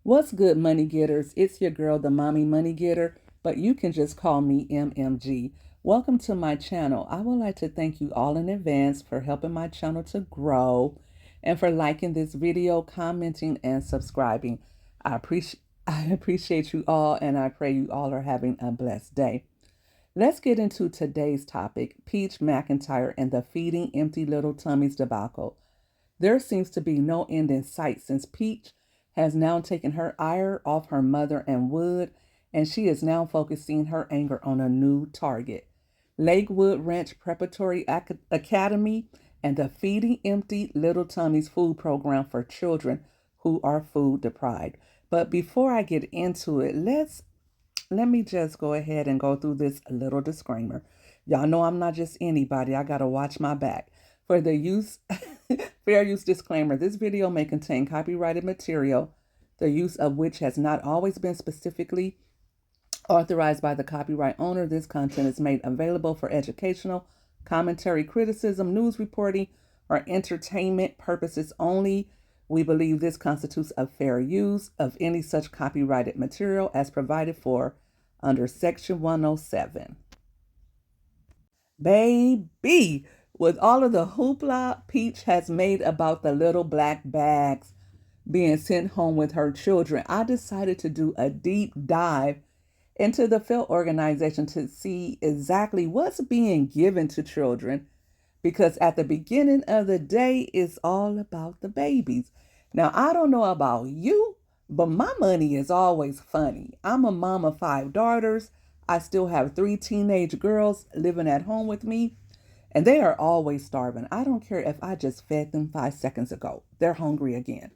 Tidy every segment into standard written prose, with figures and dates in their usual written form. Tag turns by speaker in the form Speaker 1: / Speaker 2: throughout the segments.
Speaker 1: What's good, money getters? It's your girl, the mommy money getter, but you can just call me MMG. Welcome to my channel. I would like to thank you all in advance for helping my channel to grow and for liking this video, commenting, and subscribing. I appreciate you all, and I pray you all are having a blessed day. Let's get into today's topic, Peach Mcintyre and the Feeding Empty Little Tummies debacle. There seems to be no end in sight since Peach has now taken her ire off her mother and Wood, and she is now focusing her anger on a new target. Lakewood Ranch Preparatory Academy and the Feeding Empty Little Tummies food program for children who are food deprived. But before I get into it, let me just go ahead and go through this little disclaimer. Y'all know I'm not just anybody. I got to watch my back. For the fair use disclaimer, this video may contain copyrighted material, the use of which has not always been specifically authorized by the copyright owner. This content is made available for educational, commentary, criticism, news reporting, or entertainment purposes only. We believe this constitutes a fair use of any such copyrighted material as provided for under Section 107. Baby, with all of the hoopla Peach has made about the little black bags being sent home with her children, I decided to do a deep dive into the F.E.L.T organization to see exactly what's being given to children, because at the beginning of the day, it's all about the babies. Now, I don't know about you, but my money is always funny. I'm a mom of 5 daughters. I still have 3 teenage girls living at home with me, and they are always starving. I don't care if I just fed them 5 seconds ago. They're hungry again.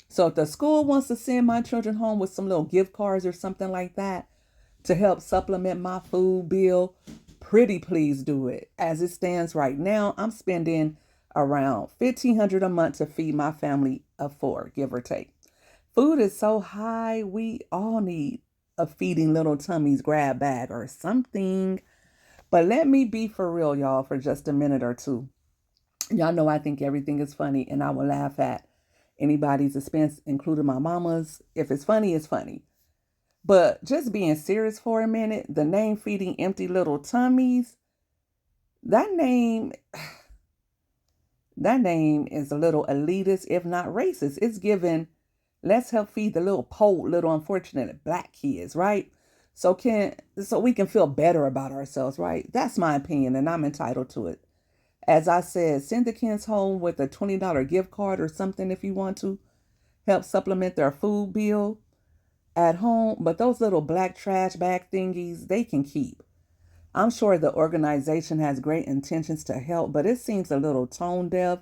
Speaker 1: So if the school wants to send my children home with some little gift cards or something like that to help supplement my food bill, pretty please do it. As it stands right now, I'm spending around $1,500 a month to feed my family of 4, give or take. Food is so high, we all need a Feeding Little Tummies grab bag or something. But let me be for real, y'all, for just a minute or two. Y'all know I think everything is funny, and I will laugh at anybody's expense, including my mama's. If it's funny, it's funny. But just being serious for a minute, the name Feeding Empty Little Tummies, that name is a little elitist, if not racist. It's given, let's help feed the little poor, little unfortunate black kids, right? So we can feel better about ourselves, right? That's my opinion, and I'm entitled to it. As I said, send the kids home with a $20 gift card or something if you want to help supplement their food bill at home. But those little black trash bag thingies, they can keep. I'm sure the organization has great intentions to help, but it seems a little tone deaf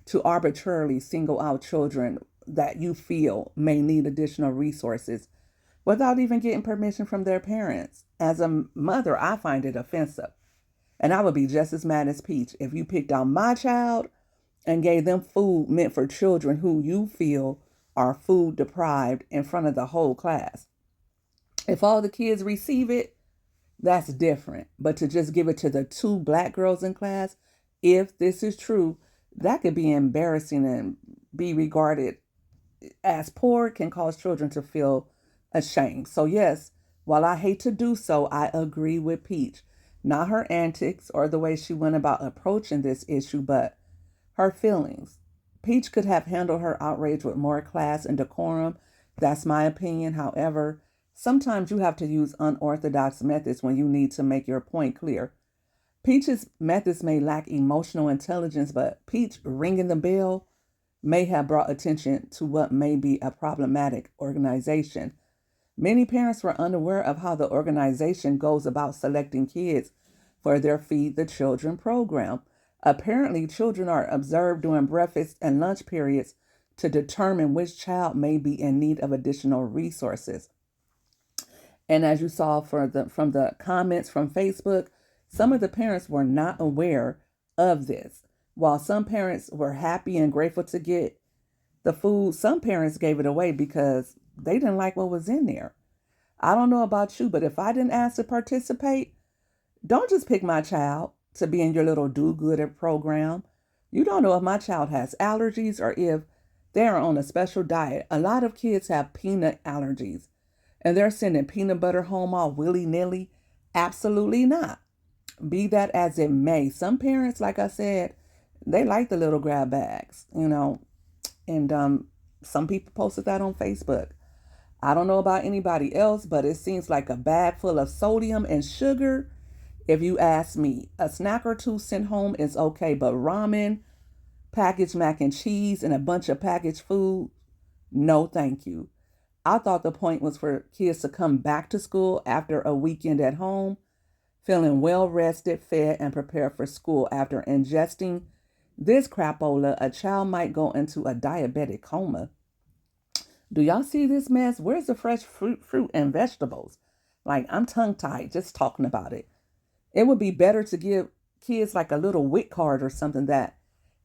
Speaker 1: to arbitrarily single out children that you feel may need additional resources without even getting permission from their parents. As a mother, I find it offensive. And I would be just as mad as Peach if you picked out my child and gave them food meant for children who you feel are food deprived in front of the whole class. If all the kids receive it, that's different. But to just give it to the 2 black girls in class, if this is true, that could be embarrassing and be regarded as poor, can cause children to feel ashamed. So yes, while I hate to do so, I agree with Peach. Not her antics or the way she went about approaching this issue, but her feelings. Peach could have handled her outrage with more class and decorum. That's my opinion. However, sometimes you have to use unorthodox methods when you need to make your point clear. Peach's methods may lack emotional intelligence, but Peach ringing the bell may have brought attention to what may be a problematic organization. Many parents were unaware of how the organization goes about selecting kids for their Feed the Children program. Apparently, children are observed during breakfast and lunch periods to determine which child may be in need of additional resources. And as you saw from the comments from Facebook, some of the parents were not aware of this. While some parents were happy and grateful to get the food, some parents gave it away because they didn't like what was in there. I don't know about you, but if I didn't ask to participate, don't just pick my child to be in your little do-gooder program. You don't know if my child has allergies or if They're on a special diet. A lot of kids have peanut allergies and they're sending peanut butter home all willy-nilly. Absolutely not. Be that as it may. Some parents, like I said, they like the little grab bags. And some people posted that on Facebook. I don't know about anybody else, but it seems like a bag full of sodium and sugar. If you ask me, a snack or two sent home is okay, but ramen, packaged mac and cheese, and a bunch of packaged food, no thank you. I thought the point was for kids to come back to school after a weekend at home, feeling well rested, fed, and prepared for school. After ingesting this crapola, a child might go into a diabetic coma. Do y'all see this mess? Where's the fresh fruit and vegetables? Like, I'm tongue tied just talking about it. It would be better to give kids like a little WIC card or something that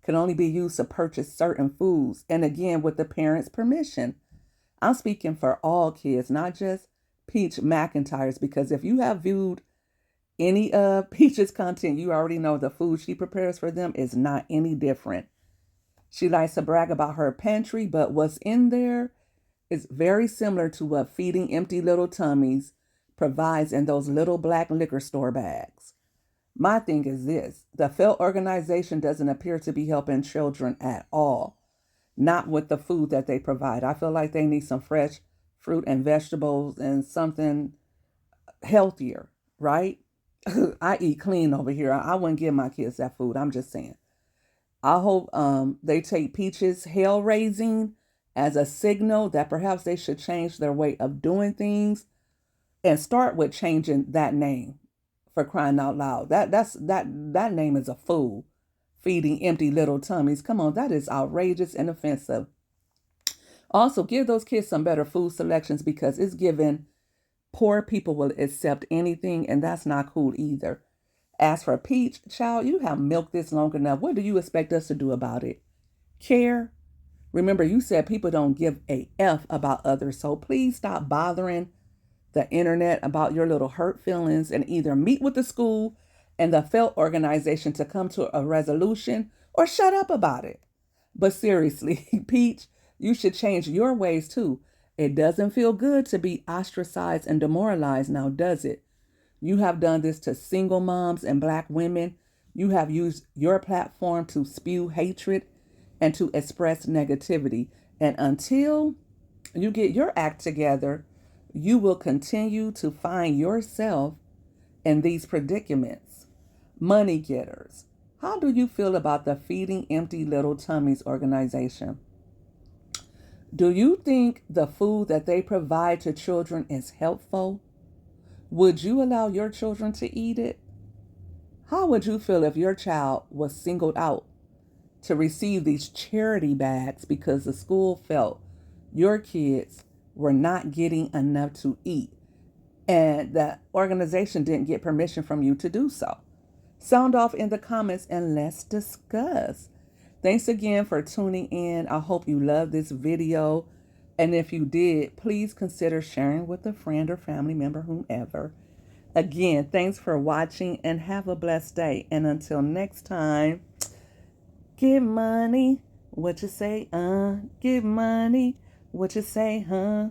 Speaker 1: can only be used to purchase certain foods. And again, with the parents' permission. I'm speaking for all kids, not just Peach Mcintyre's, because if you have viewed any of Peach's content, you already know the food she prepares for them is not any different. She likes to brag about her pantry, but what's in there is very similar to what Feeding Empty Little Tummies provides in those little black liquor store bags. My thing is this: the F.E.L.T organization doesn't appear to be helping children at all. Not with the food that they provide. I feel like they need some fresh fruit and vegetables and something healthier, right? I eat clean over here. I wouldn't give my kids that food. I'm just saying. I hope they take Peach's hell raising as a signal that perhaps they should change their way of doing things and start with changing that name, for crying out loud. That name is a fool. Feeding Empty Little Tummies. Come on, that is outrageous and offensive. Also, give those kids some better food selections, because it's given poor people will accept anything, and that's not cool either. As for Peach, child, you have milked this long enough. What do you expect us to do about it? Care? Remember, you said people don't give a F about others, so please stop bothering the internet about your little hurt feelings and either meet with the school and the F.E.L.T organization to come to a resolution, or shut up about it. But seriously, Peach, you should change your ways too. It doesn't feel good to be ostracized and demoralized now, does it? You have done this to single moms and Black women. You have used your platform to spew hatred and to express negativity. And until you get your act together, you will continue to find yourself in these predicaments. Money getters. How do you feel about the Feeding Empty Little Tummies organization? Do you think the food that they provide to children is helpful? Would you allow your children to eat it? How would you feel if your child was singled out to receive these charity bags because the school felt your kids were not getting enough to eat and the organization didn't get permission from you to do so? Sound off in the comments and let's discuss. Thanks again for tuning in. I hope you loved this video. And if you did, please consider sharing with a friend or family member, whomever. Again, thanks for watching and have a blessed day. And until next time, give money, what you say, give money, what you say, huh?